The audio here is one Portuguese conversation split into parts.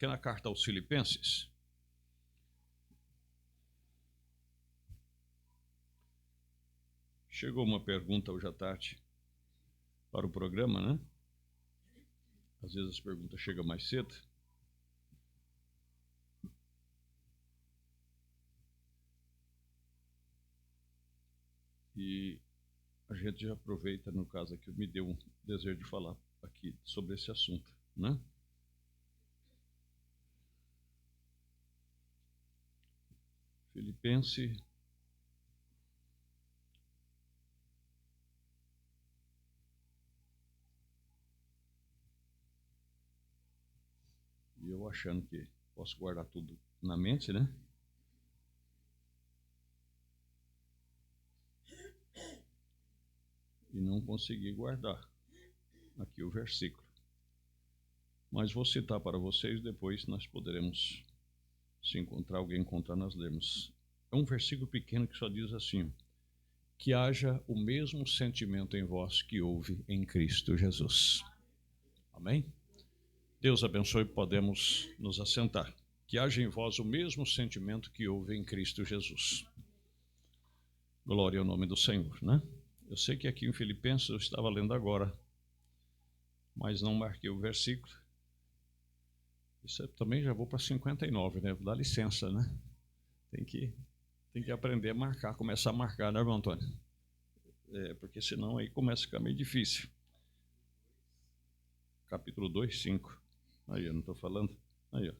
pequena carta aos Filipenses. Chegou uma pergunta hoje à tarde para o programa, né? Às vezes as perguntas chegam mais cedo. E a gente já aproveita, no caso aqui, me deu um desejo de falar aqui sobre esse assunto, né? Filipenses. E eu achando que posso guardar tudo na mente, né? E não consegui guardar aqui o versículo. Mas vou citar para vocês, depois nós poderemos, se encontrar alguém encontrar, nós lemos. É um versículo pequeno que só diz assim: que haja o mesmo sentimento em vós que houve em Cristo Jesus. Amém? Deus abençoe, podemos nos assentar. Que haja em vós o mesmo sentimento que houve em Cristo Jesus. Glória ao nome do Senhor, né? Eu sei que aqui em Filipenses eu estava lendo agora, mas não marquei o versículo. Isso também já vou para 59, né? Dá licença, né? Tem que aprender a marcar, começar a marcar, né, irmão Antônio? Porque senão aí começa a ficar meio difícil. Capítulo 2, 5. Aí, eu não estou falando? Aí, ó.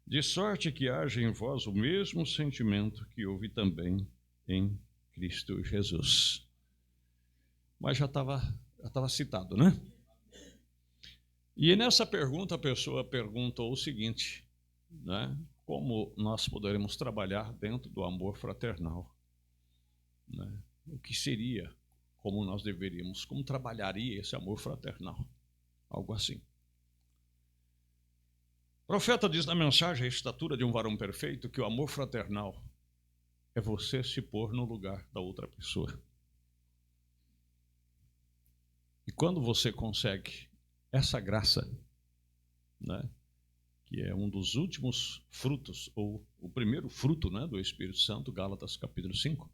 De sorte que haja em vós o mesmo sentimento que houve também em Cristo Jesus. Mas já estava citado, né? E nessa pergunta, a pessoa perguntou o seguinte, né? Como nós poderemos trabalhar dentro do amor fraternal? Né? O que seria, como nós deveríamos, como trabalharia esse amor fraternal? Algo assim. O profeta diz na mensagem, a estatura de um varão perfeito, que o amor fraternal é você se pôr no lugar da outra pessoa. E quando você consegue essa graça, né, que é um dos últimos frutos, ou o primeiro fruto, né, do Espírito Santo, Gálatas capítulo 5,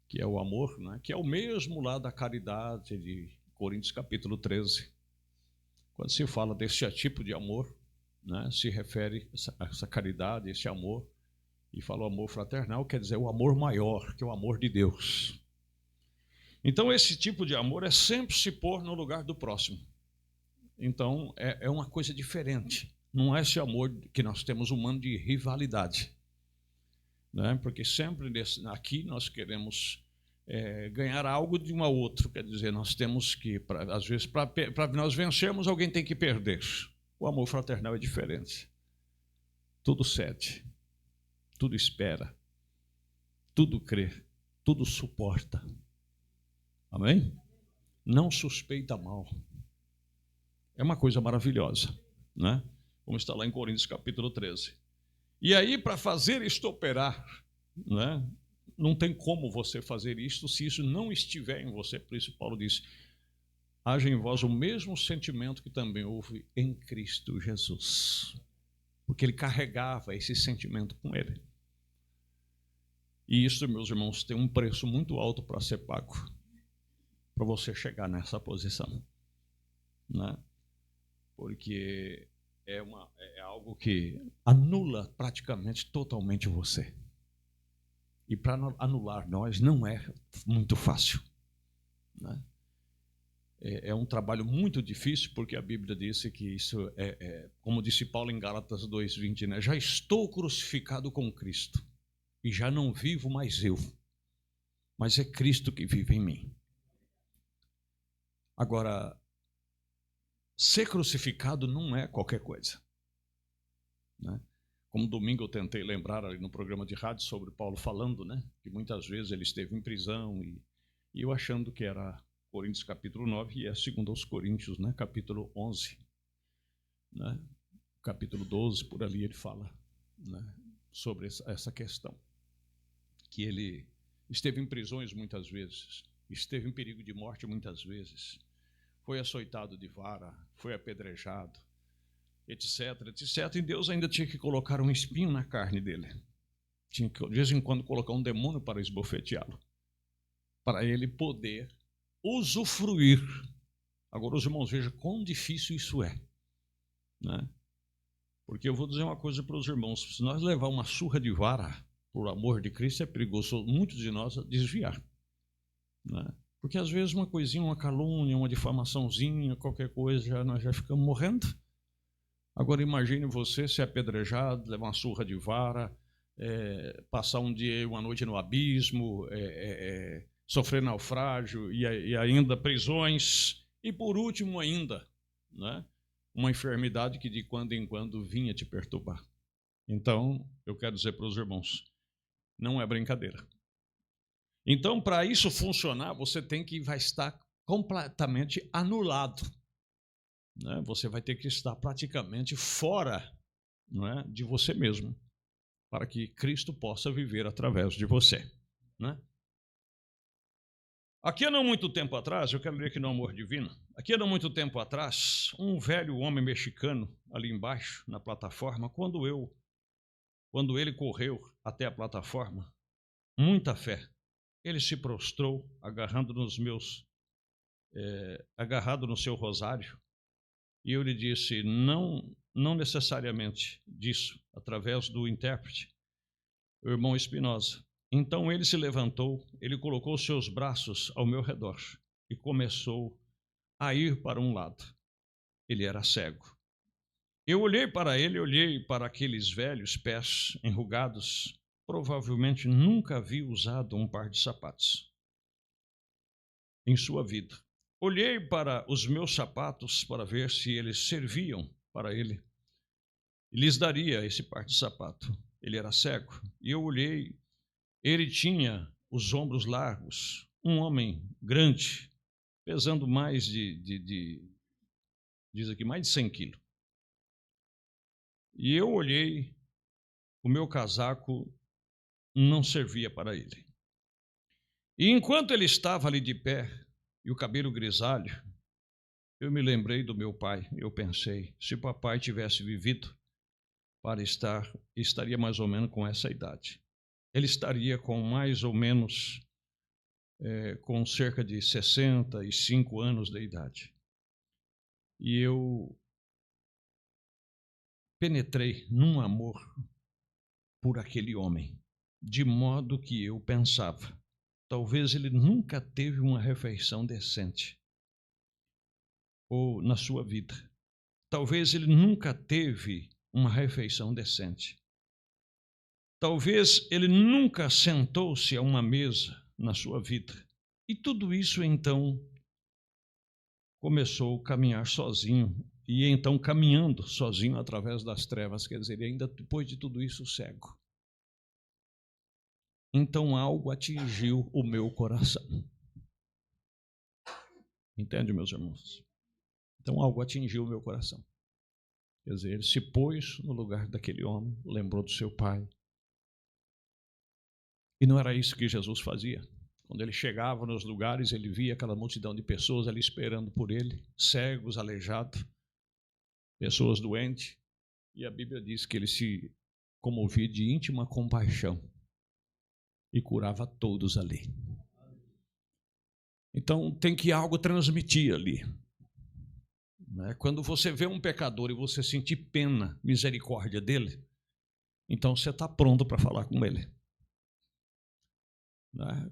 que é o amor, né, que é o mesmo lá da caridade de Coríntios capítulo 13. Quando se fala desse tipo de amor, né, se refere a essa caridade, esse amor, e fala o amor fraternal, quer dizer o amor maior, que é o amor de Deus. Então esse tipo de amor é sempre se pôr no lugar do próximo. Então é uma coisa diferente, não é esse amor que nós temos humano de rivalidade, né? Porque sempre aqui nós queremos ganhar algo de um ao outro, quer dizer, nós temos que, às vezes, para nós vencermos, alguém tem que perder. O amor fraternal é diferente. Tudo cede, tudo espera, tudo crê, tudo suporta. Amém? Não suspeita mal. É uma coisa maravilhosa, né? Como está lá em Coríntios capítulo 13. E aí, para fazer isto operar, né, não tem como você fazer isto se isso não estiver em você. Por isso Paulo diz: haja em vós o mesmo sentimento que também houve em Cristo Jesus. Porque ele carregava esse sentimento com ele. E isso, meus irmãos, tem um preço muito alto para ser pago, para você chegar nessa posição, né? Porque é algo que anula praticamente totalmente você. E para anular nós não é muito fácil, né? É um trabalho muito difícil, porque a Bíblia disse que isso como disse Paulo em Gálatas 2:20, né? Já estou crucificado com Cristo, e já não vivo mais eu, mas é Cristo que vive em mim. Agora, ser crucificado não é qualquer coisa, né? Como domingo eu tentei lembrar ali no programa de rádio sobre Paulo falando, né, que muitas vezes ele esteve em prisão, e eu achando que era Coríntios capítulo 9, e é segundo aos Coríntios, né, capítulo 11, né, capítulo 12, por ali ele fala, né, sobre essa questão, que ele esteve em prisões muitas vezes, esteve em perigo de morte muitas vezes, foi açoitado de vara, foi apedrejado, etc, etc. E Deus ainda tinha que colocar um espinho na carne dele. Tinha que, de vez em quando, colocar um demônio para esbofeteá-lo, para ele poder usufruir. Agora, os irmãos, vejam quão difícil isso é, né? Porque eu vou dizer uma coisa para os irmãos: se nós levar uma surra de vara por amor de Cristo, é perigoso muitos de nós desviar, né? Porque às vezes uma coisinha, uma calúnia, uma difamaçãozinha, qualquer coisa, nós já ficamos morrendo. Agora imagine você ser apedrejado, levar uma surra de vara, passar um dia e uma noite no abismo, sofrer naufrágio e ainda prisões, e por último ainda, né, uma enfermidade que de quando em quando vinha te perturbar. Então, eu quero dizer para os irmãos, não é brincadeira. Então, para isso funcionar, você vai estar completamente anulado, né? Você vai ter que estar praticamente fora, né, de você mesmo, para que Cristo possa viver através de você, né? Aqui há não muito tempo atrás, eu quero ler aqui no Amor Divino, aqui há não muito tempo atrás, um velho homem mexicano, ali embaixo, na plataforma, quando ele correu até a plataforma, muita fé, ele se prostrou, agarrado no seu rosário, e eu lhe disse, não necessariamente disso, através do intérprete, o irmão Espinosa. Então ele se levantou, ele colocou seus braços ao meu redor e começou a ir para um lado. Ele era cego. Eu olhei para ele, olhei para aqueles velhos pés enrugados, provavelmente nunca havia usado um par de sapatos em sua vida. Olhei para os meus sapatos para ver se eles serviam para ele. E lhes daria esse par de sapato. Ele era cego. E eu olhei, ele tinha os ombros largos, um homem grande, pesando mais diz aqui, mais de 100 quilos. E eu olhei, o meu casaco não servia para ele. E enquanto ele estava ali de pé, e o cabelo grisalho, eu me lembrei do meu pai. Eu pensei, se papai tivesse vivido para estaria mais ou menos com essa idade. Ele estaria com mais ou menos, com cerca de 65 anos de idade. E eu penetrei num amor por aquele homem, de modo que eu pensava, talvez ele nunca teve uma refeição decente ou na sua vida. Talvez ele nunca teve uma refeição decente. Talvez ele nunca sentou-se a uma mesa na sua vida. E tudo isso, então, começou a caminhar sozinho. E então, caminhando sozinho através das trevas, quer dizer, ainda depois de tudo isso, cego. Então, algo atingiu o meu coração. Entende, meus irmãos? Então, algo atingiu o meu coração. Quer dizer, ele se pôs no lugar daquele homem, lembrou do seu pai. E não era isso que Jesus fazia. Quando ele chegava nos lugares, ele via aquela multidão de pessoas ali esperando por ele, cegos, aleijados, pessoas doentes. E a Bíblia diz que ele se comovia de íntima compaixão e curava todos ali. Então tem que algo transmitir ali. Quando você vê um pecador e você sentir pena, misericórdia dele, então você está pronto para falar com ele.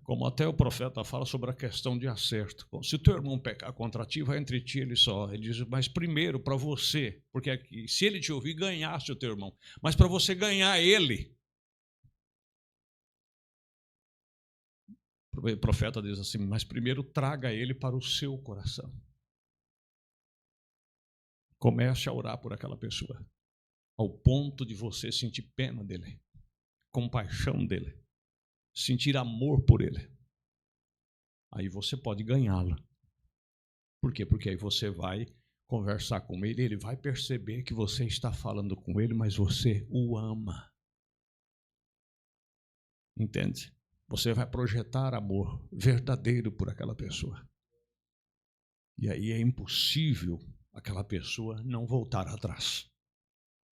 Como até o profeta fala sobre a questão de acerto. Se o teu irmão pecar contra ti, vai entre ti ele só. Ele diz, mas primeiro para você, porque se ele te ouvir, ganhaste o teu irmão. Mas para você ganhar ele, o profeta diz assim, mas primeiro traga ele para o seu coração. Comece a orar por aquela pessoa, ao ponto de você sentir pena dele, compaixão dele, sentir amor por ele. Aí você pode ganhá-lo. Por quê? Porque aí você vai conversar com ele, ele vai perceber que você está falando com ele, mas você o ama. Entende? Você vai projetar amor verdadeiro por aquela pessoa. E aí é impossível aquela pessoa não voltar atrás.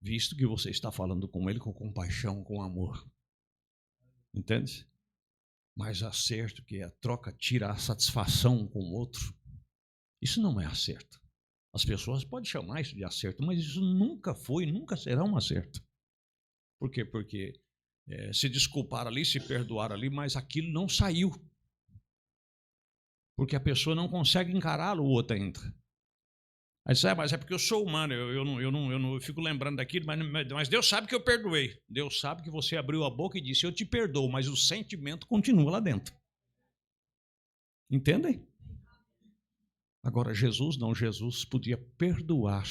visto que você está falando com ele com compaixão, com amor. Entende? Mas acerto, que é a troca, tira a satisfação com o outro, isso não é acerto. As pessoas podem chamar isso de acerto, mas isso nunca foi, nunca será um acerto. Por quê? Porque se desculpar ali, se perdoar ali, mas aquilo não saiu. Porque a pessoa não consegue encará-lo, o outro ainda. Aí você, mas é porque eu sou humano, eu fico lembrando daquilo, mas Deus sabe que eu perdoei. Deus sabe que você abriu a boca e disse, eu te perdoo, mas o sentimento continua lá dentro. Entendem? Agora, Jesus não, Jesus podia perdoar.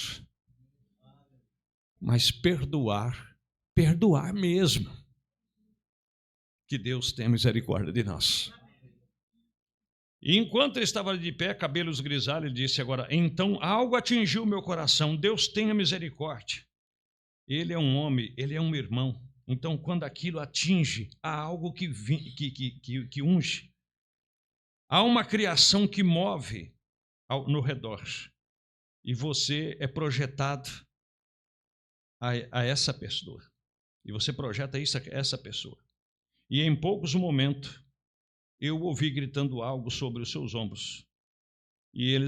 Mas perdoar mesmo. Que Deus tenha misericórdia de nós. E enquanto ele estava de pé, cabelos grisalhos, ele disse agora, então algo atingiu meu coração, Deus tenha misericórdia. Ele é um homem, ele é um irmão. Então, quando aquilo atinge, há algo que unge. Há uma criação que move no redor. E você é projetado a essa pessoa. E você projeta isso a essa pessoa. E em poucos momentos, eu ouvi gritando algo sobre os seus ombros. E ele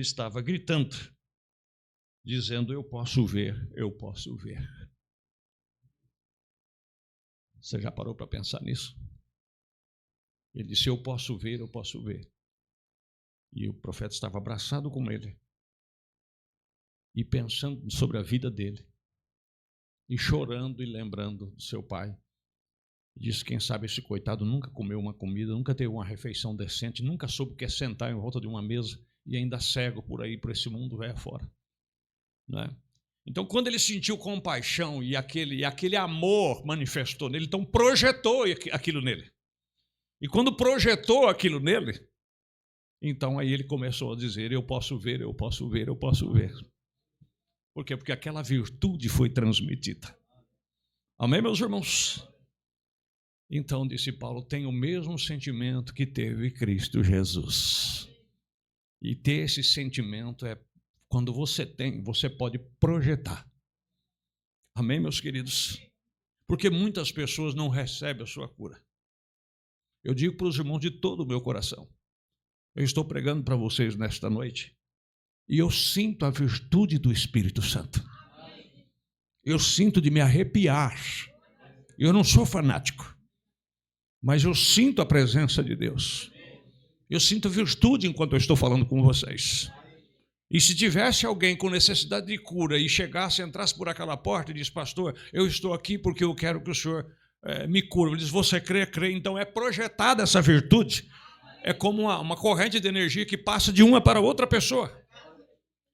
estava gritando, dizendo, eu posso ver, eu posso ver. Você já parou para pensar nisso? Ele disse, eu posso ver, eu posso ver. E o profeta estava abraçado com ele. E pensando sobre a vida dele. E chorando e lembrando do seu pai. Disse, quem sabe esse coitado nunca comeu uma comida, nunca teve uma refeição decente, nunca soube o que é sentar em volta de uma mesa e ainda cego por aí, por esse mundo velho fora. Né? Então, quando ele sentiu compaixão e aquele amor manifestou nele, então projetou aquilo nele. E quando projetou aquilo nele, então aí ele começou a dizer, eu posso ver, eu posso ver, eu posso ver. Por quê? Porque aquela virtude foi transmitida. Amém, meus irmãos? Então, disse Paulo, tem o mesmo sentimento que teve Cristo Jesus. E ter esse sentimento quando você tem, você pode projetar. Amém, meus queridos? Porque muitas pessoas não recebem a sua cura. Eu digo para os irmãos de todo o meu coração. Eu estou pregando para vocês nesta noite e eu sinto a virtude do Espírito Santo. Eu sinto de me arrepiar. Eu não sou fanático. Mas eu sinto a presença de Deus. Eu sinto virtude enquanto eu estou falando com vocês. E se tivesse alguém com necessidade de cura e chegasse, entrasse por aquela porta e disse, pastor, eu estou aqui porque eu quero que o senhor me cure. Ele diz, você crê? Crê. Então é projetada essa virtude. É como uma corrente de energia que passa de uma para outra pessoa.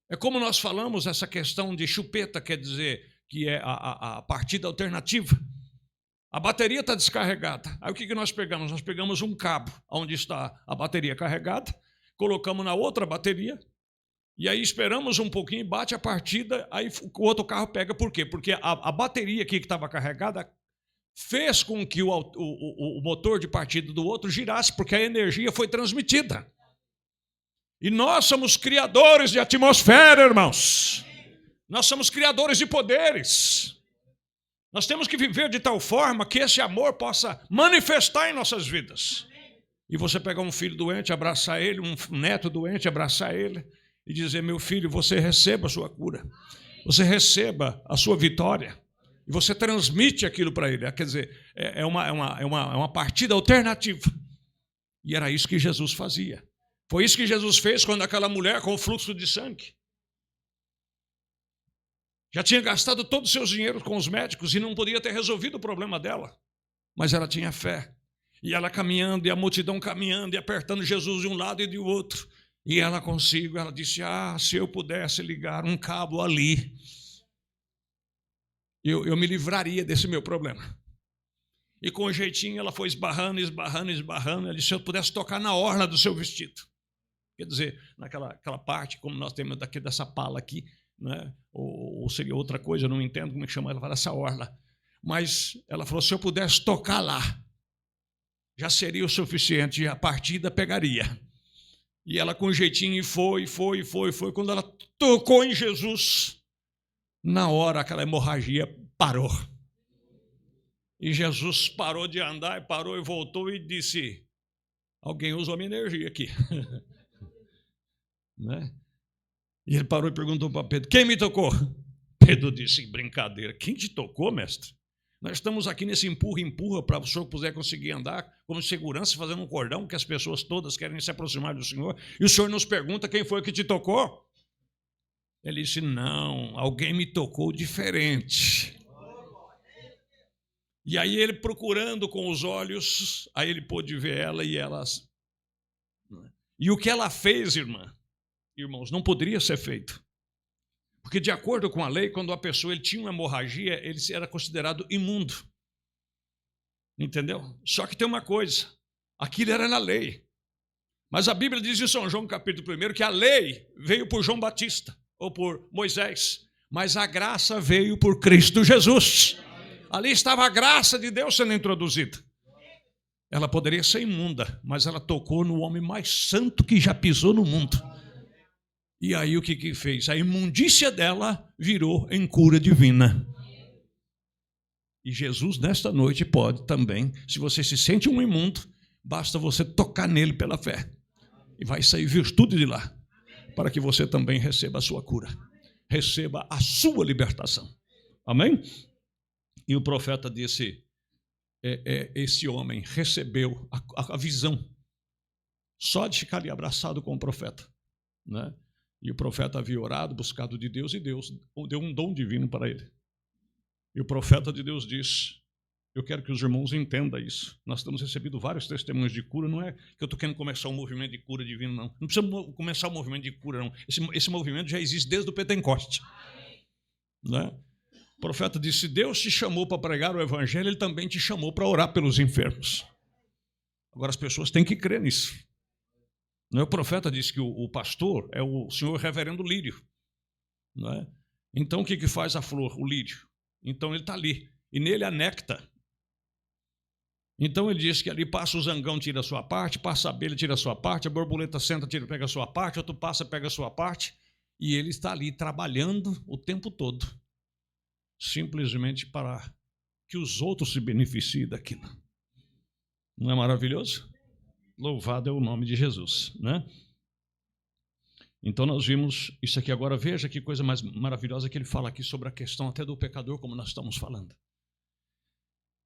É como nós falamos essa questão de chupeta, quer dizer, que é a partida alternativa. A bateria está descarregada. Aí o que nós pegamos? Nós pegamos um cabo onde está a bateria carregada, colocamos na outra bateria, e aí esperamos um pouquinho e bate a partida, aí o outro carro pega. Por quê? Porque a bateria aqui que estava carregada fez com que o motor de partida do outro girasse, porque a energia foi transmitida. E nós somos criadores de atmosfera, irmãos. Nós somos criadores de poderes. Nós temos que viver de tal forma que esse amor possa manifestar em nossas vidas. E você pegar um filho doente, abraçar ele, um neto doente, abraçar ele e dizer, meu filho, você receba a sua cura. Você receba a sua vitória. E você transmite aquilo para ele. Quer dizer, é uma partida alternativa. E era isso que Jesus fazia. Foi isso que Jesus fez quando aquela mulher com o fluxo de sangue já tinha gastado todo o seu dinheiro com os médicos e não podia ter resolvido o problema dela. Mas ela tinha fé. E ela caminhando, e a multidão caminhando, e apertando Jesus de um lado e do outro. E ela consigo, ela disse, se eu pudesse ligar um cabo ali, eu me livraria desse meu problema. E com um jeitinho ela foi esbarrando. Ela disse, se eu pudesse tocar na orla do seu vestido. Quer dizer, naquela parte, como nós temos daqui dessa pala aqui, né? Ou seria outra coisa, eu não entendo como é que chama, ela fala essa orla. Mas ela falou, se eu pudesse tocar lá, já seria o suficiente, e a partida pegaria. E ela com um jeitinho foi. Quando ela tocou em Jesus, Na hora, aquela hemorragia parou. E Jesus parou de andar, e parou e voltou e disse: alguém usou a minha energia aqui. Né? E ele parou e perguntou para Pedro: quem me tocou? Pedro disse: brincadeira, quem te tocou, mestre? Nós estamos aqui nesse empurra-empurra para o senhor puder conseguir andar como segurança, fazendo um cordão, que as pessoas todas querem se aproximar do senhor, e o senhor nos pergunta quem foi que te tocou? Ele disse: não, alguém me tocou diferente. E aí ele, procurando com os olhos, aí ele pôde ver ela e elas. E o que ela fez, irmãos, não poderia ser feito. Porque, de acordo com a lei, quando a pessoa tinha uma hemorragia, ele era considerado imundo. Entendeu? Só que tem uma coisa: aquilo era na lei. Mas a Bíblia diz em São João, capítulo 1, que a lei veio por João Batista, ou por Moisés, mas a graça veio por Cristo Jesus. Ali estava a graça de Deus sendo introduzida. Ela poderia ser imunda, mas ela tocou no homem mais santo que já pisou no mundo. E aí o que fez? A imundícia dela virou em cura divina. E Jesus, nesta noite, pode também, se você se sente um imundo, basta você tocar nele pela fé. E vai sair virtude de lá, para que você também receba a sua cura, receba a sua libertação. Amém? E o profeta disse, esse homem recebeu a visão, só de ficar ali abraçado com o profeta, né? E o profeta havia orado, buscado de Deus, e Deus deu um dom divino para ele. E o profeta de Deus disse: eu quero que os irmãos entendam isso. Nós temos recebido vários testemunhos de cura. Não é que eu estou querendo começar um movimento de cura divino, não. Não precisa começar um movimento de cura, não. Esse movimento já existe desde o Pentecoste. Né? O profeta disse: se Deus te chamou para pregar o evangelho, Ele também te chamou para orar pelos enfermos. Agora as pessoas têm que crer nisso. O profeta disse que o pastor é o senhor reverendo lírio. Não é? Então o que faz a flor, o lírio? Então ele está ali, e nele há néctar. Então ele diz que ali passa o zangão, tira a sua parte, passa a abelha, tira a sua parte, a borboleta senta, pega a sua parte, outro passa, pega a sua parte, e ele está ali trabalhando o tempo todo, simplesmente para que os outros se beneficiem daquilo. Não é maravilhoso? Louvado é o nome de Jesus, né? Então nós vimos isso aqui agora. Veja que coisa mais maravilhosa que ele fala aqui sobre a questão até do pecador, como nós estamos falando.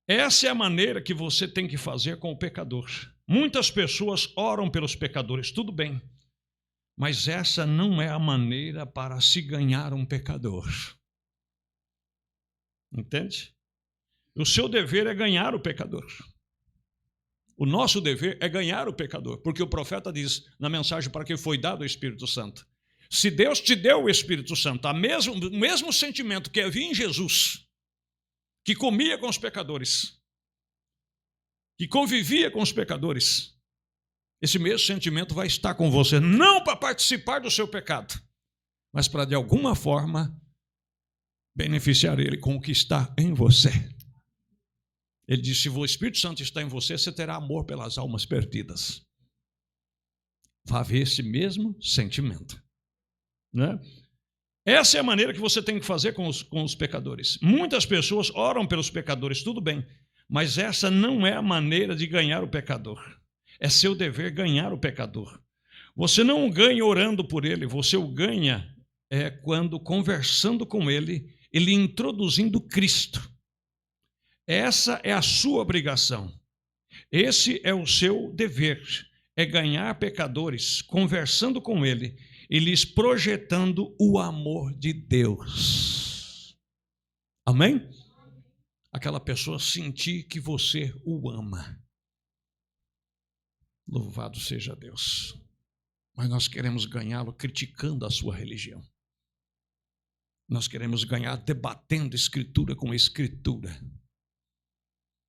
Essa é a maneira que você tem que fazer com o pecador. Muitas pessoas oram pelos pecadores, tudo bem, mas essa não é a maneira para se ganhar um pecador. Entende? O seu dever é ganhar o pecador. O nosso dever é ganhar o pecador, porque o profeta diz na mensagem para que foi dado o Espírito Santo: se Deus te deu o Espírito Santo, o mesmo sentimento que havia em Jesus, que comia com os pecadores, que convivia com os pecadores, esse mesmo sentimento vai estar com você, não para participar do seu pecado, mas para de alguma forma beneficiar ele com o que está em você. Ele disse: se o Espírito Santo está em você, você terá amor pelas almas perdidas. Vai haver esse mesmo sentimento, né? Essa é a maneira que você tem que fazer com os pecadores. Muitas pessoas oram pelos pecadores, tudo bem, mas essa não é a maneira de ganhar o pecador. É seu dever ganhar o pecador. Você não o ganha orando por ele, você o ganha quando conversando com ele introduzindo Cristo. Essa é a sua obrigação. Esse é o seu dever, é ganhar pecadores, conversando com ele e lhes projetando o amor de Deus. Amém? Aquela pessoa sentir que você o ama. Louvado seja Deus. Mas nós queremos ganhá-lo criticando a sua religião. Nós queremos ganhar debatendo escritura com escritura.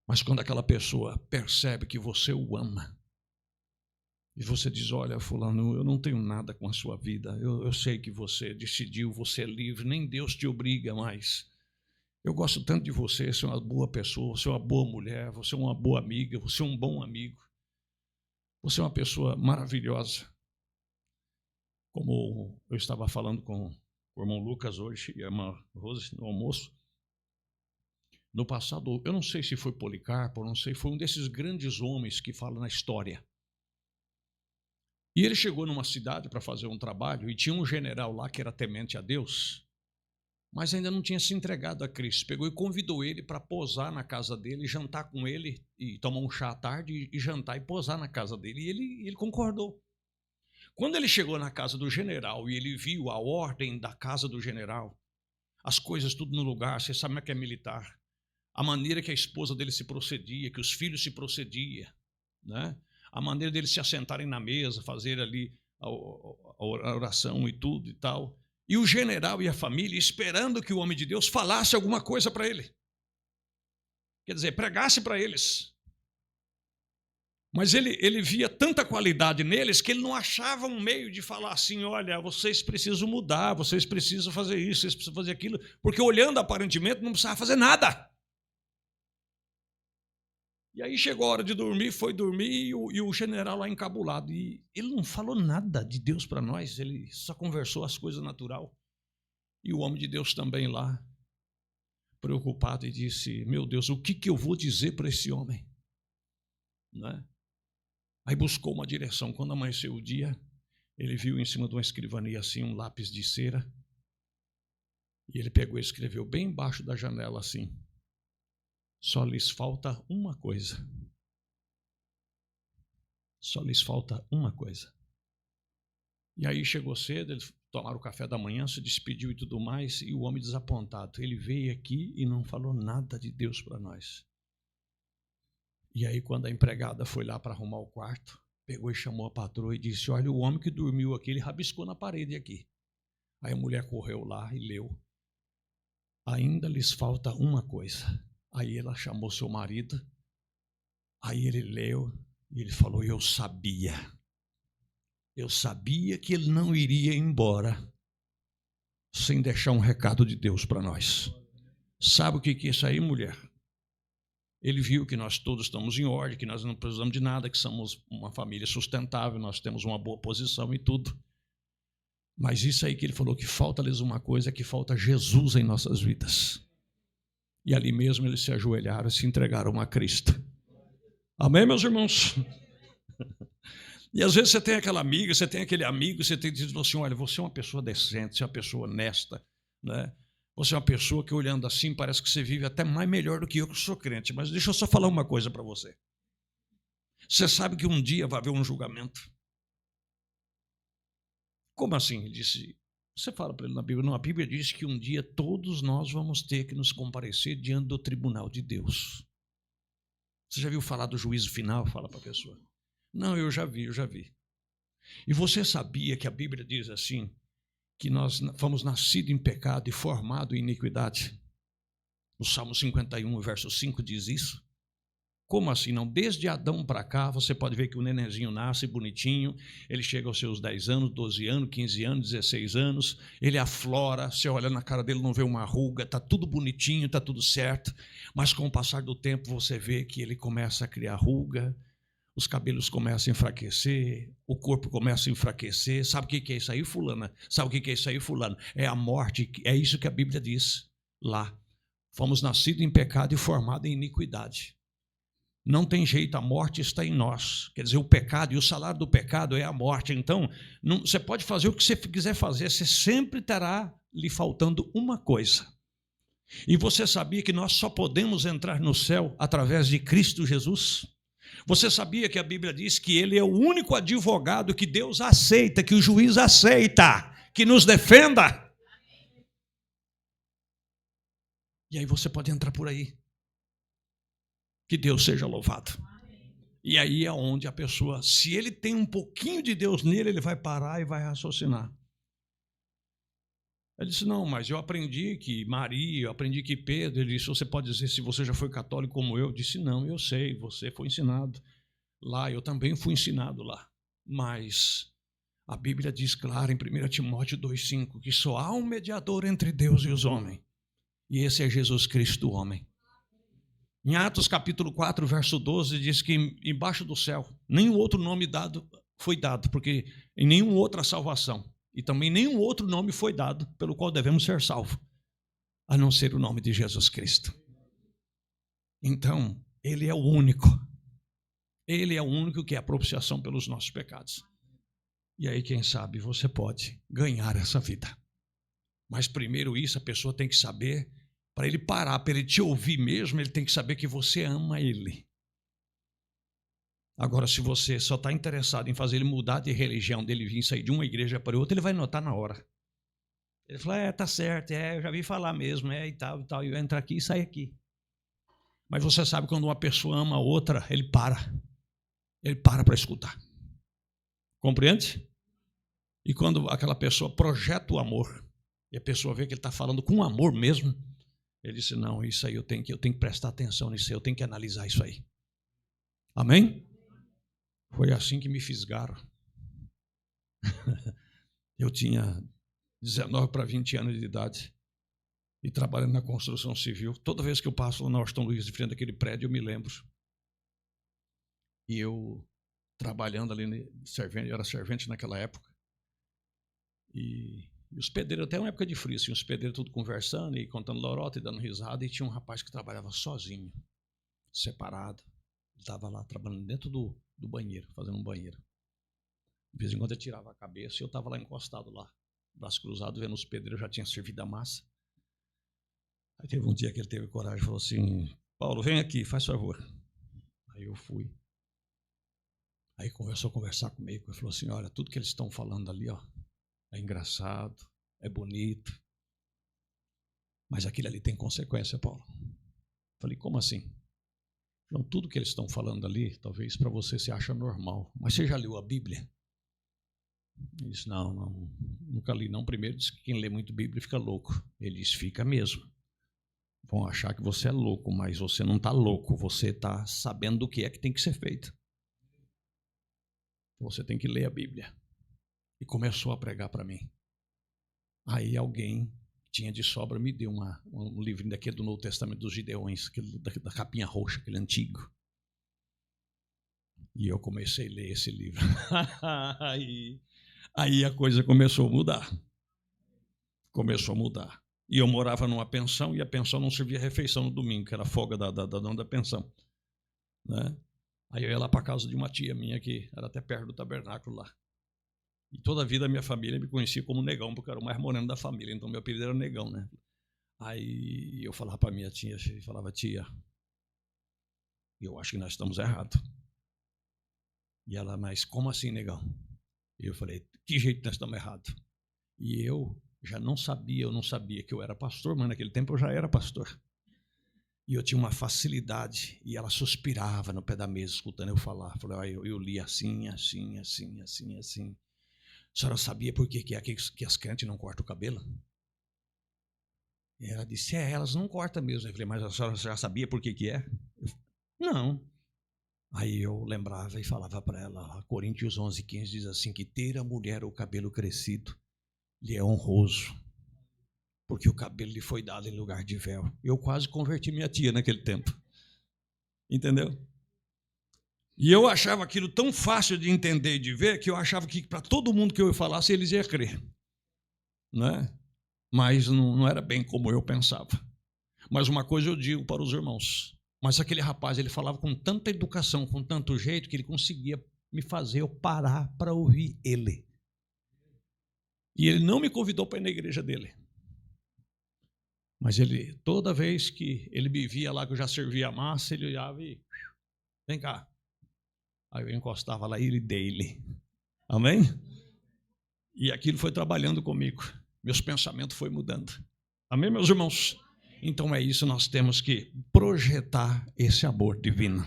Mas quando aquela pessoa percebe que você o ama, e você diz: olha, fulano, eu não tenho nada com a sua vida, eu sei que você decidiu, você é livre, nem Deus te obriga mais. Eu gosto tanto de você, você é uma boa pessoa, você é uma boa mulher, você é uma boa amiga, você é um bom amigo. Você é uma pessoa maravilhosa. Como eu estava falando com o irmão Lucas hoje e a irmã Rose no almoço. No passado, eu não sei se foi Policarpo, não sei, foi um desses grandes homens que fala na história. E ele chegou numa cidade para fazer um trabalho e tinha um general lá que era temente a Deus, mas ainda não tinha se entregado a Cristo. Pegou e convidou ele para posar na casa dele, jantar com ele, e tomar um chá à tarde e jantar e posar na casa dele. E ele concordou. Quando ele chegou na casa do general e ele viu a ordem da casa do general, as coisas tudo no lugar, você sabe como é que é militar, a maneira que a esposa dele se procedia, que os filhos se procediam, né? A maneira deles se assentarem na mesa, fazer ali a oração e tudo e tal. E o general e a família esperando que o homem de Deus falasse alguma coisa para ele. Quer dizer, pregasse para eles. Mas ele via tanta qualidade neles que ele não achava um meio de falar assim, olha, vocês precisam mudar, vocês precisam fazer isso, vocês precisam fazer aquilo, porque olhando aparentemente não precisava fazer nada. E aí chegou a hora de dormir, foi dormir e o general lá encabulado. E ele não falou nada de Deus para nós, ele só conversou as coisas natural. E o homem de Deus também lá, preocupado, e disse, meu Deus, o que eu vou dizer para esse homem? Né? Aí buscou uma direção. Quando amanheceu o dia, ele viu em cima de uma escrivania assim um lápis de cera. E ele pegou e escreveu bem embaixo da janela assim, só lhes falta uma coisa. Só lhes falta uma coisa. E aí chegou cedo, eles tomaram o café da manhã, se despediu e tudo mais, e o homem desapontado. Ele veio aqui e não falou nada de Deus para nós. E aí quando a empregada foi lá para arrumar o quarto, pegou e chamou a patroa e disse, olha, o homem que dormiu aqui, ele rabiscou na parede aqui. Aí a mulher correu lá e leu. Ainda lhes falta uma coisa. Aí ela chamou seu marido, aí ele leu e ele falou, eu sabia que ele não iria embora sem deixar um recado de Deus para nós. Sabe o que é isso aí, mulher? Ele viu que nós todos estamos em ordem, que nós não precisamos de nada, que somos uma família sustentável, nós temos uma boa posição e tudo. Mas isso aí que ele falou, que falta-lhes uma coisa, é que falta Jesus em nossas vidas. E ali mesmo eles se ajoelharam e se entregaram a Cristo. Amém, meus irmãos? E às vezes você tem aquela amiga, você tem aquele amigo, você tem que dizer assim, olha, você é uma pessoa decente, você é uma pessoa honesta, né? Você é uma pessoa que olhando assim parece que você vive até mais melhor do que eu sou crente. Mas deixa eu só falar uma coisa para você. Você sabe que um dia vai haver um julgamento? Como assim? Ele disse... Você fala para ele na Bíblia, não, a Bíblia diz que um dia todos nós vamos ter que nos comparecer diante do tribunal de Deus. Você já viu falar do juízo final? Fala para a pessoa. Não, eu já vi. E você sabia que a Bíblia diz assim, que nós fomos nascidos em pecado e formados em iniquidade? O Salmo 51, verso 5 diz isso. Como assim? Não, desde Adão para cá, você pode ver que o nenenzinho nasce bonitinho, ele chega aos seus 10 anos, 12 anos, 15 anos, 16 anos, ele aflora, você olha na cara dele, não vê uma ruga, está tudo bonitinho, está tudo certo, mas com o passar do tempo você vê que ele começa a criar ruga, os cabelos começam a enfraquecer, o corpo começa a enfraquecer. Sabe o que é isso aí, fulana? Sabe o que é isso aí, fulano? É a morte, é isso que a Bíblia diz lá. Fomos nascidos em pecado e formados em iniquidade. Não tem jeito, a morte está em nós. Quer dizer, o pecado, e o salário do pecado é a morte. Então, você pode fazer o que você quiser fazer, você sempre terá lhe faltando uma coisa. E você sabia que nós só podemos entrar no céu através de Cristo Jesus? Você sabia que a Bíblia diz que ele é o único advogado que Deus aceita, que o juiz aceita, que nos defenda? E aí você pode entrar por aí. Que Deus seja louvado. E aí é onde a pessoa, se ele tem um pouquinho de Deus nele, ele vai parar e vai raciocinar. Ele disse, não, mas eu aprendi que Maria, eu aprendi que Pedro, ele disse, você pode dizer se você já foi católico como eu? Eu disse, não, eu sei, você foi ensinado lá, eu também fui ensinado lá. Mas a Bíblia diz claro em 1 Timóteo 2,5 que só há um mediador entre Deus e os homens, e esse é Jesus Cristo, o homem. Em Atos capítulo 4, verso 12, diz que embaixo do céu, nenhum outro nome foi dado, porque em nenhuma outra salvação. e também nenhum outro nome foi dado pelo qual devemos ser salvos, a não ser o nome de Jesus Cristo. Então, ele é o único. Ele é o único que é a propiciação pelos nossos pecados. E aí, quem sabe, você pode ganhar essa vida. Mas primeiro isso, a pessoa tem que saber, para ele parar, para ele te ouvir mesmo, ele tem que saber que você ama ele. Agora, se você só está interessado em fazer ele mudar de religião, dele vir sair de uma igreja para outra, ele vai notar na hora. Ele fala, tá certo, eu já vi falar mesmo, e tal, e eu entro aqui e saio aqui. Mas você sabe, quando uma pessoa ama a outra, ele para para escutar. Compreende? E quando aquela pessoa projeta o amor, e a pessoa vê que ele está falando com amor mesmo, ele disse, não, isso aí eu tenho que prestar atenção nisso aí, eu tenho que analisar isso aí. Amém? Foi assim que me fisgaram. Eu tinha 19 para 20 anos de idade e trabalhando na construção civil. Toda vez que eu passo lá na Washington Luiz, de frente àquele prédio, eu me lembro. E eu trabalhando ali, eu era servente naquela época. E os pedreiros, até uma época de frio, assim, os pedreiros tudo conversando e contando lorota e dando risada. E tinha um rapaz que trabalhava sozinho, separado. Ele estava lá trabalhando dentro do banheiro, fazendo um banheiro. De vez em quando eu tirava a cabeça e eu estava lá encostado lá, braço cruzado, vendo os pedreiros, já tinha servido a massa. Aí teve um dia que ele teve coragem e falou assim, Paulo, vem aqui, faz favor. Aí eu fui. Aí começou a conversar comigo, ele falou assim, olha, tudo que eles estão falando ali, ó, é engraçado, é bonito, mas aquilo ali tem consequência, Paulo. Falei, como assim? Não, tudo que eles estão falando ali, talvez para você se acha normal, mas você já leu a Bíblia? Ele disse, não, nunca li não. Primeiro disse que quem lê muito Bíblia fica louco. Ele disse, fica mesmo. Vão achar que você é louco, mas você não está louco, você está sabendo do que é que tem que ser feito. Você tem que ler a Bíblia. E começou a pregar para mim. Aí alguém que tinha de sobra me deu um livrinho daquele do Novo Testamento dos Gideões, da capinha roxa, aquele antigo. E eu comecei a ler esse livro. Aí a coisa começou a mudar. Começou a mudar. E eu morava numa pensão, e a pensão não servia refeição no domingo, que era a folga da dona da pensão. Né? Aí eu ia lá para a casa de uma tia minha, que era até perto do tabernáculo lá. E toda a vida a minha família me conhecia como Negão, porque eu era o mais moreno da família, então meu apelido era Negão, né? Aí eu falava para minha tia, tia, eu acho que nós estamos errados. E ela, mas como assim, Negão? E eu falei, que jeito nós estamos errados? E eu não sabia que eu era pastor, mas naquele tempo eu já era pastor. E eu tinha uma facilidade, e ela suspirava no pé da mesa, escutando eu falar. Falei, eu li assim. A senhora sabia por que as crentes não cortam o cabelo? E ela disse, elas não cortam mesmo. Eu falei, mas a senhora já sabia por que é? Não. Aí eu lembrava e falava para ela, Coríntios 11:15 diz assim, que ter a mulher o cabelo crescido lhe é honroso, porque o cabelo lhe foi dado em lugar de véu. Eu quase converti minha tia naquele tempo. Entendeu? E eu achava aquilo tão fácil de entender e de ver, que eu achava que para todo mundo que eu falasse, eles iam crer. Né? Mas não era bem como eu pensava. Mas uma coisa eu digo para os irmãos, mas aquele rapaz, ele falava com tanta educação, com tanto jeito, que ele conseguia me fazer eu parar para ouvir ele. E ele não me convidou para ir na igreja dele. Mas ele, toda vez que ele me via lá, que eu já servia a massa, ele olhava e, vem cá. Aí eu encostava lá e ele dele. Amém? E aquilo foi trabalhando comigo. Meus pensamentos foram mudando. Amém, meus irmãos? Então é isso, nós temos que projetar esse amor divino.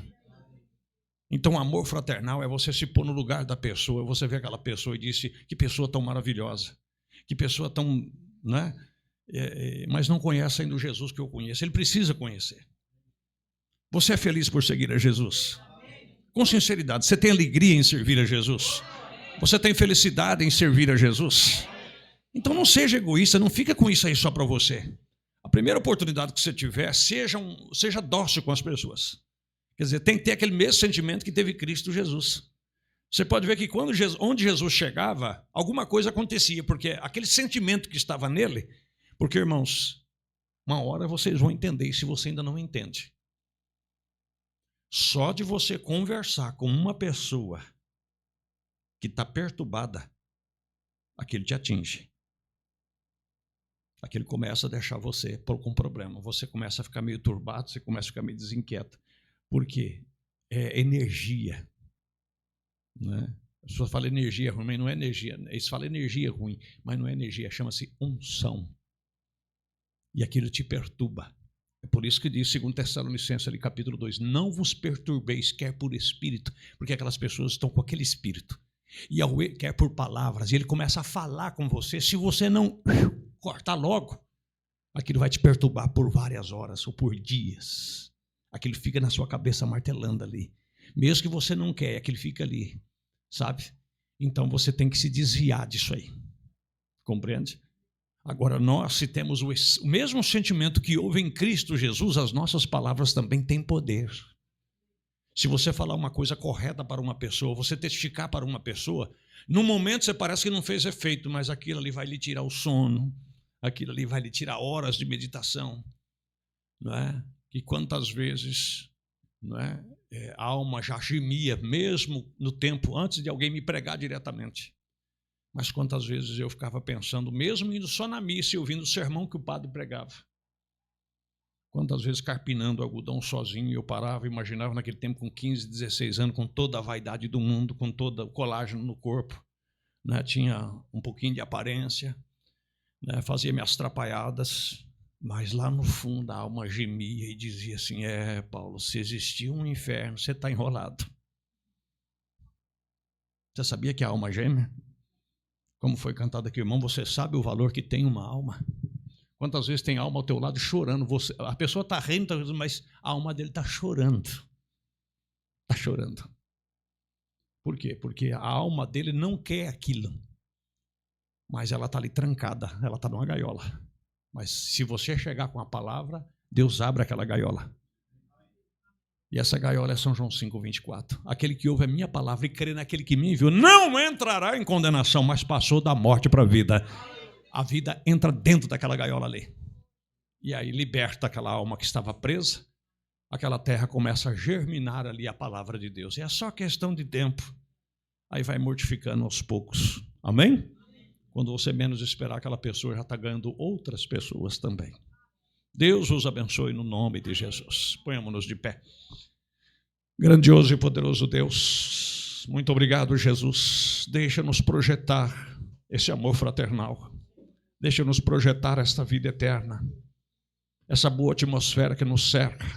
Então, amor fraternal é você se pôr no lugar da pessoa, você vê aquela pessoa e disse, que pessoa tão maravilhosa, que pessoa tão, né? Mas não conhece ainda o Jesus que eu conheço. Ele precisa conhecer. Você é feliz por seguir a Jesus? Com sinceridade, você tem alegria em servir a Jesus? Você tem felicidade em servir a Jesus? Então não seja egoísta, não fica com isso aí só para você. A primeira oportunidade que você tiver, seja dócil com as pessoas. Quer dizer, tem que ter aquele mesmo sentimento que teve Cristo Jesus. Você pode ver que onde Jesus chegava, alguma coisa acontecia, porque aquele sentimento que estava nele, porque, irmãos, uma hora vocês vão entender, e se você ainda não entende, só de você conversar com uma pessoa que está perturbada, aquilo te atinge. Aquilo começa a deixar você com problema. Você começa a ficar meio turbado, você começa a ficar meio desinquieto. Por quê? É energia. Né? As pessoas falam energia ruim, mas não é energia. Eles falam energia ruim, mas não é energia. Chama-se unção. E aquilo te perturba. É por isso que diz, 2 Tessalonicenses, ali, capítulo 2, não vos perturbeis, quer por espírito, porque aquelas pessoas estão com aquele espírito. E quer por palavras, e ele começa a falar com você. Se você não cortar logo, aquilo vai te perturbar por várias horas ou por dias. Aquilo fica na sua cabeça martelando ali. Mesmo que você não quer, aquilo fica ali, sabe? Então você tem que se desviar disso aí. Compreende? Agora, nós, se temos o mesmo sentimento que houve em Cristo Jesus, as nossas palavras também têm poder. Se você falar uma coisa correta para uma pessoa, você testificar para uma pessoa, no momento você parece que não fez efeito, mas aquilo ali vai lhe tirar o sono, aquilo ali vai lhe tirar horas de meditação. Não é? E quantas vezes, não é? A alma já gemia, mesmo no tempo antes de alguém me pregar diretamente. Mas quantas vezes eu ficava pensando, mesmo indo só na missa e ouvindo o sermão que o padre pregava. Quantas vezes carpinando algodão sozinho, eu parava, imaginava naquele tempo com 15, 16 anos, com toda a vaidade do mundo, com todo o colágeno no corpo, né? Tinha um pouquinho de aparência, né? Fazia minhas trapalhadas, mas lá no fundo a alma gemia e dizia assim, Paulo, se existia um inferno, você está enrolado. Você sabia que a alma geme? Como foi cantado aqui, irmão, você sabe o valor que tem uma alma? Quantas vezes tem alma ao teu lado chorando? A pessoa está rindo, mas a alma dele está chorando. Está chorando. Por quê? Porque a alma dele não quer aquilo. Mas ela está ali trancada, ela está numa gaiola. Mas se você chegar com a palavra, Deus abre aquela gaiola. E essa gaiola é São João 5,24. Aquele que ouve a minha palavra e crê naquele que me enviou, não entrará em condenação, mas passou da morte para a vida. A vida entra dentro daquela gaiola ali. E aí liberta aquela alma que estava presa, aquela terra começa a germinar ali a palavra de Deus. E é só questão de tempo. Aí vai mortificando aos poucos. Amém? Quando você menos esperar, aquela pessoa já está ganhando outras pessoas também. Deus os abençoe no nome de Jesus. Ponhamos-nos de pé. Grandioso e poderoso Deus, muito obrigado, Jesus. Deixa-nos projetar esse amor fraternal. Deixa-nos projetar esta vida eterna, essa boa atmosfera que nos cerca.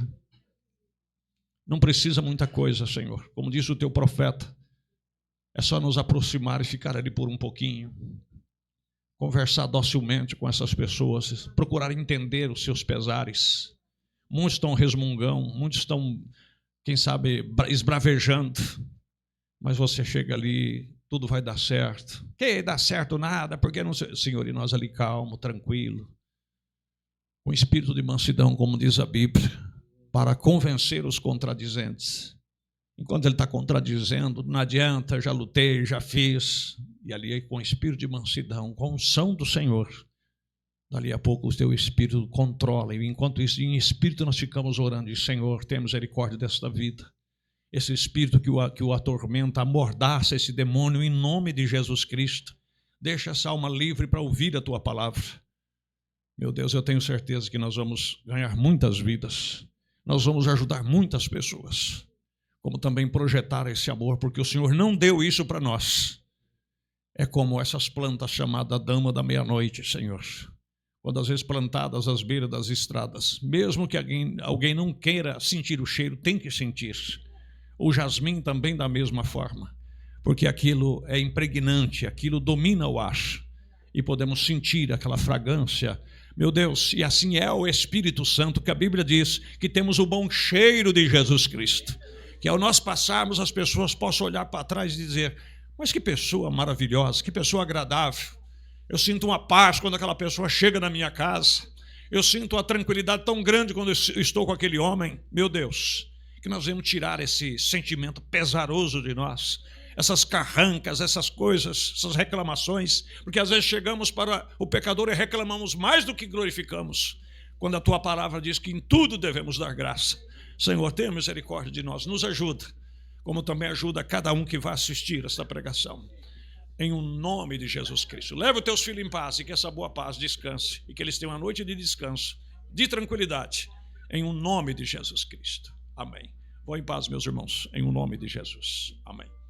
Não precisa muita coisa, Senhor. Como diz o teu profeta, é só nos aproximar e ficar ali por um pouquinho. Conversar docilmente com essas pessoas, procurar entender os seus pesares. Muitos estão resmungão, muitos estão, quem sabe, esbravejando, mas você chega ali, tudo vai dar certo. Que dá certo nada, porque não sei. Senhor, e nós ali calmo, tranquilo, com espírito de mansidão, como diz a Bíblia, para convencer os contradizentes. Enquanto ele está contradizendo, não adianta, já lutei, já fiz. E ali com espírito de mansidão, com unção do Senhor, dali a pouco o teu espírito controla. E enquanto isso, em espírito nós ficamos orando. E Senhor, tem misericórdia desta vida. Esse espírito que o atormenta, amordaça esse demônio em nome de Jesus Cristo. Deixa essa alma livre para ouvir a tua palavra. Meu Deus, eu tenho certeza que nós vamos ganhar muitas vidas. Nós vamos ajudar muitas pessoas. Como também projetar esse amor, porque o Senhor não deu isso para nós. É como essas plantas chamadas dama da meia-noite, Senhor. Quando às vezes plantadas às beiras das estradas, mesmo que alguém não queira sentir o cheiro, tem que sentir. O jasmim também da mesma forma, porque aquilo é impregnante, aquilo domina o ar, e podemos sentir aquela fragrância. Meu Deus, e assim é o Espírito Santo, que a Bíblia diz que temos o bom cheiro de Jesus Cristo, que ao nós passarmos as pessoas possam olhar para trás e dizer, mas que pessoa maravilhosa, que pessoa agradável. Eu sinto uma paz quando aquela pessoa chega na minha casa. Eu sinto uma tranquilidade tão grande quando eu estou com aquele homem. Meu Deus, que nós vamos tirar esse sentimento pesaroso de nós, essas carrancas, essas coisas, essas reclamações, porque às vezes chegamos para o pecador e reclamamos mais do que glorificamos, quando a tua palavra diz que em tudo devemos dar graça. Senhor, tenha misericórdia de nós, nos ajuda, como também ajuda cada um que vai assistir esta pregação. Em um nome de Jesus Cristo. Leva os teus filhos em paz e que essa boa paz descanse e que eles tenham uma noite de descanso, de tranquilidade, em um nome de Jesus Cristo. Amém. Vão em paz, meus irmãos, em um nome de Jesus. Amém.